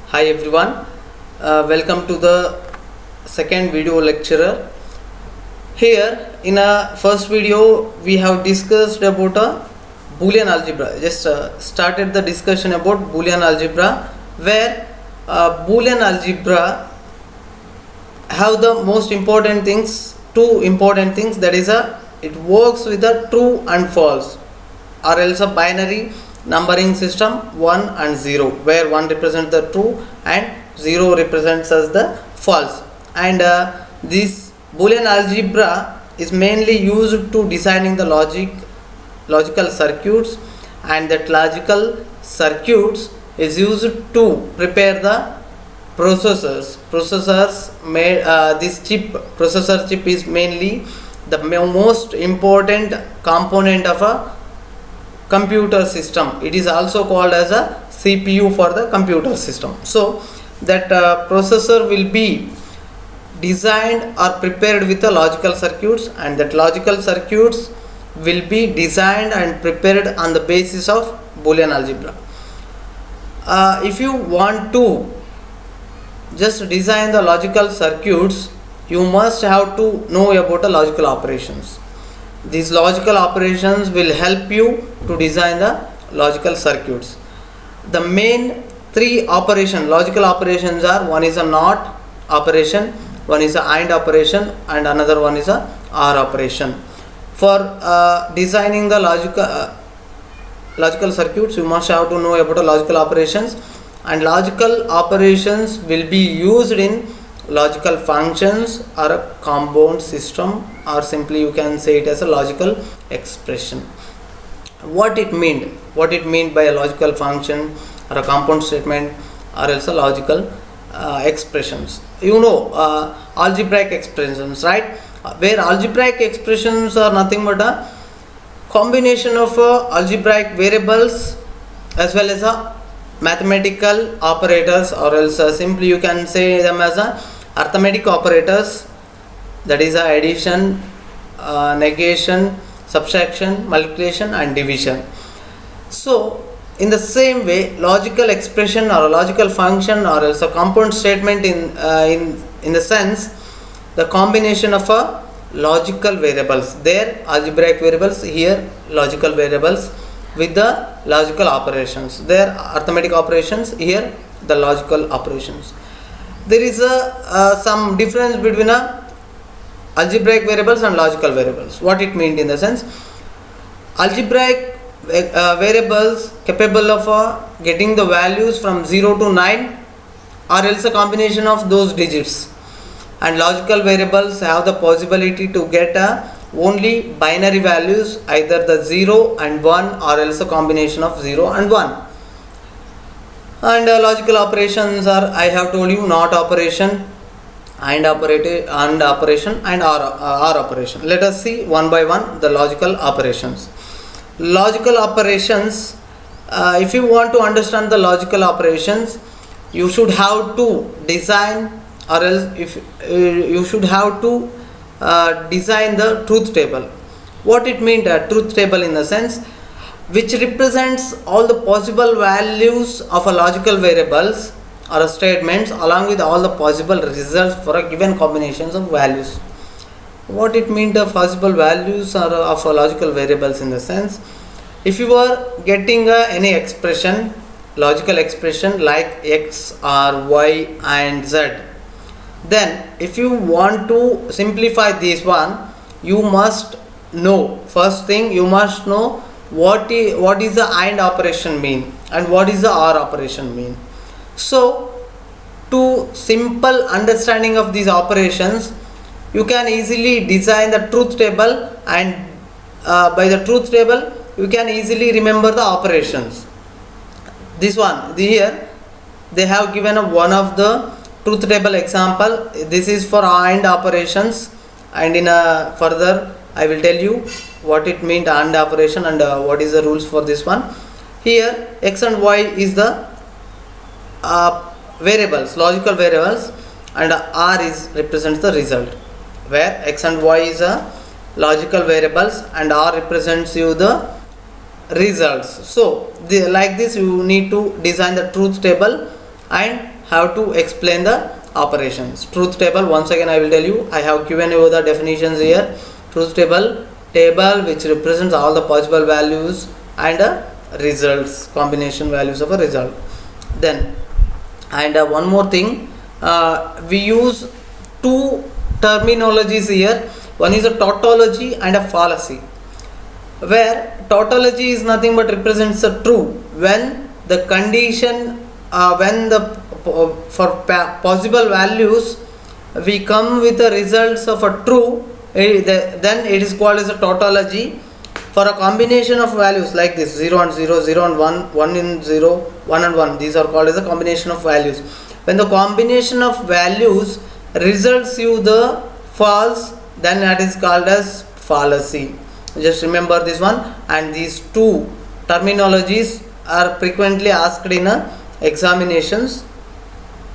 Hi everyone, welcome to the second video lecture. Here in a first video we have discussed about a Boolean algebra. Just started the discussion about Boolean algebra, where Boolean algebra have the most important things, two important things, that is it works with a true and false, or else a binary numbering system 1 and 0, where 1 represents the true and 0 represents as the false. And this Boolean algebra is mainly used to designing the logical circuits, and that logical circuits is used to prepare the processors made this processor chip is mainly the most important component of a computer system. It is also called as a CPU for the computer system. So that processor will be designed or prepared with the logical circuits, and that logical circuits will be designed and prepared on the basis of Boolean algebra. If you want to just design the logical circuits, you must have to know about the logical operations. These logical operations will help you to design the logical circuits. The main three logical operations are: one is a NOT operation, one is a AND operation, and another one is a OR operation. For designing the logical circuits, you must have to know about the logical operations, and logical operations will be used in logical functions or a compound system, or simply you can say it as a logical expression. What it mean by a logical function or a compound statement, or else a logical expressions? Algebraic expressions, right? Where algebraic expressions are nothing but a combination of algebraic variables as well as a mathematical operators, or else simply you can say them as a arithmetic operators, that is addition, negation, subtraction, multiplication and division. So in the same way, logical expression or a logical function, or else a compound statement in the sense the combination of a logical variables, there algebraic variables, here logical variables, with the logical operations, there arithmetic operations, here the logical operations. There is some difference between algebraic variables and logical variables. What it means in the sense, algebraic variables capable of getting the values from 0 to 9, or else a combination of those digits, and logical variables have the possibility to get only binary values, either the 0 and 1, or else a combination of 0 and 1. And logical operations are, I have told you, NOT operation, AND operation and OR operation. Let us see one by one the logical operations. Logical operations, if you want to understand the logical operations, you should have to design, or else if you should have to design the truth table. What it means, a truth table in the sense which represents all the possible values of a logical variables or a statements, along with all the possible results for a given combinations of values. What it means, the possible values are of a logical variables in the sense, if you are getting any expression, logical expression like x or y and z, then if you want to simplify this one, you must know, first thing you must know what is the AND operation mean and what is the OR operation mean. So to simple understanding of these operations, you can easily design the truth table, and by the truth table you can easily remember the operations. This one here, they have given one of the truth table example. This is for AND operations, and in further I will tell you what it means AND operation and what is the rules for this one. Here x and y is the variables, logical variables, and R is represents the result, where x and y is a logical variables and R represents you the results. So like this you need to design the truth table, and have to explain the operations. Truth table, once again I will tell you, I have given you the definitions here. Truth table, table which represents all the possible values and results, combination values of a result. Then and one more thing, we use two terminologies here. One is a tautology and a fallacy, where tautology is nothing but represents a true when the condition when the for possible values we come with the results of a true, then it is called as a tautology. For a combination of values like this 0 and 0, 0 and 1, 1 and 0, 1 and 1, these are called as a combination of values. When the combination of values results you the false, then that is called as fallacy. Just remember this one, and these two terminologies are frequently asked in examinations.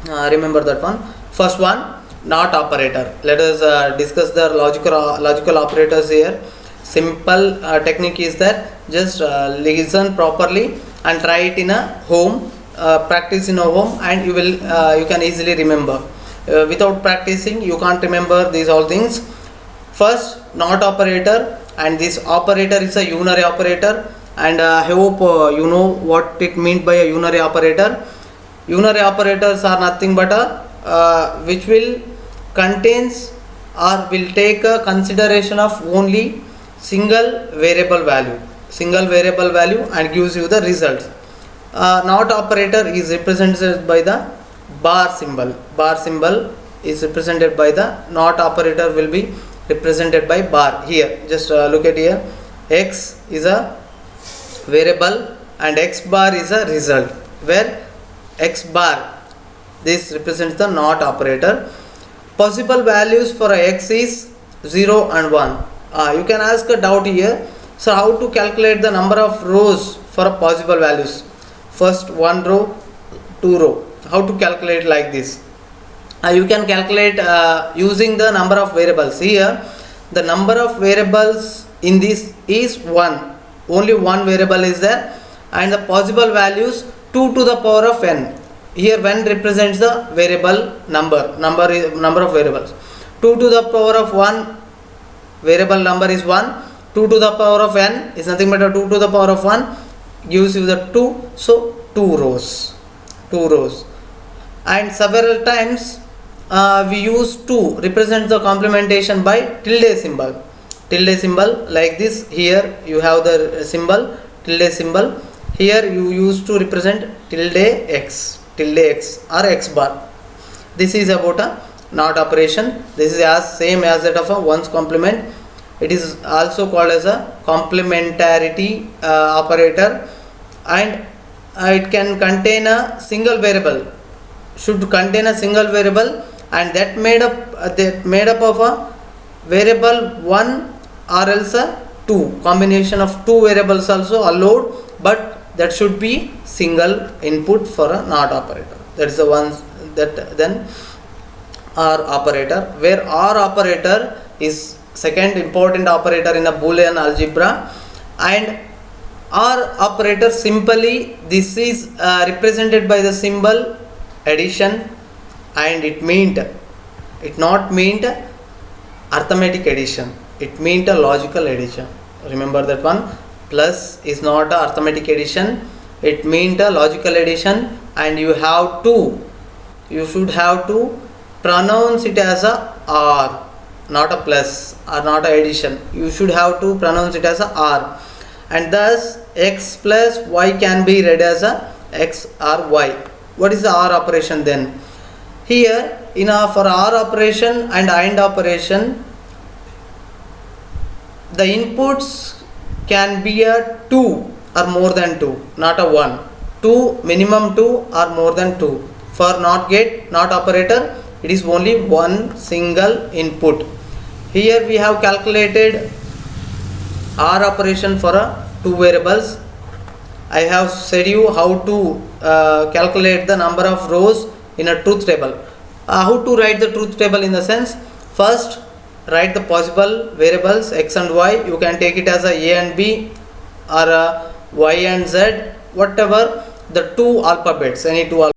Remember that one. First one, not operator. Let us discuss the logical operators here. Simple technique is that just listen properly and try it in a home, practice in a home, and you can easily remember. Without practicing you can't remember these all things. First, not operator, and this operator is a unary operator, and I hope you know what it means by a unary operator. Unary operators are nothing but a which will contains or will take a consideration of only single variable value and gives you the result. Not operator is represented by the bar symbol. Bar symbol is represented by the not operator will be represented by bar. Here just look at here, x is a variable and x bar is a result, where x bar, this represents the not operator. Possible values for x is 0 and 1. You can ask a doubt here. So how to calculate the number of rows for a possible values? First 1 row, 2 row. How to calculate like this? You can calculate using the number of variables. Here the number of variables in this is 1. Only one variable is there, and the possible values 2 to the power of n. Here n represents the variable number of variables. 2 to the power of 1 variable number is 1. 2 to the power of n is nothing but a 2 to the power of 1 gives you the 2. So 2 rows. And several times we use to represent the complementation by tilde symbol. Tilde symbol like this. Here you have the symbol tilde symbol. Here you use to represent tilde x or x bar. This is about a not operation. This is as same as that of a one's complement. It is also called as a complementarity operator, and it can contain a single variable. Should contain a single variable, and that made up of a variable 1 or else a 2. Combination of two variables also allowed, but that should be single input for a not operator. That is the ones that then OR operator, where OR operator is second important operator in a Boolean algebra, and OR operator simply this is represented by the symbol addition, and it not meant arithmetic addition, it meant a logical addition. Remember that one. Plus is not a arithmetic addition, it meant a logical addition, and you should have to pronounce it as a OR, not a plus or not a addition. You should have to pronounce it as a OR, and thus x plus y can be read as a x or y. What is the OR operation then? Here for OR operation and AND operation, the inputs can be a 2 or more than 2, not a 1. 2, minimum 2 or more than 2. For not operator, it is only one single input. Here we have calculated OR operation for two variables. I have said you how to calculate the number of rows in a truth table. How to write the truth table in the sense, first write the possible variables x and y. You can take it as a and b or a y and z, whatever the two alphabets, any two alphabets.